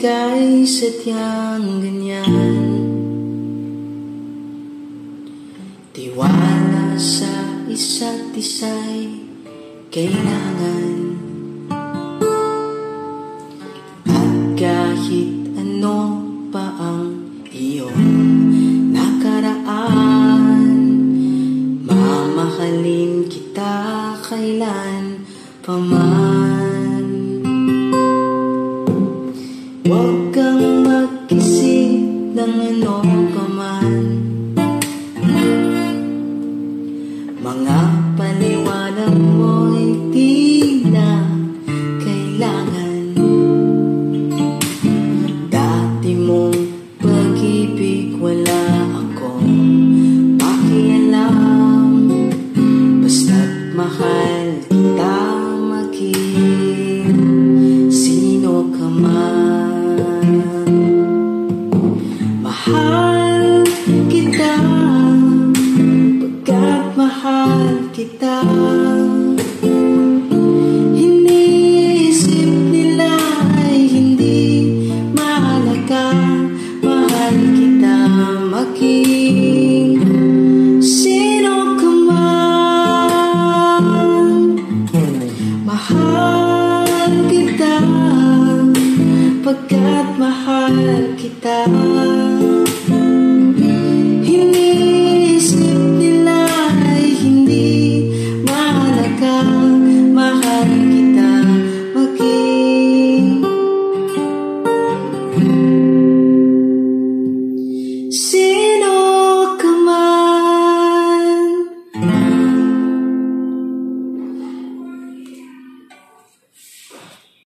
ika'y sadyang ganyan. Tiwala sa isa't isa'y kailangan, at kahit ano pa ang iyong nakaraan, mamahalin kita kailan paman. Huwag kang mag-isip ng ano paman, mga paniwala mo'y di na kailangan. Dati mong pag-ibig wala akong pakialam, basta't mahal kita maging sino ka man. Mahal kita pagkat mahal kita. Iniisip nila ay hindi mahalaga. Mahal kita maging sino ka man. Mahal kita pagkat mahal kita. Iniisip nila ay hindi mahalaga.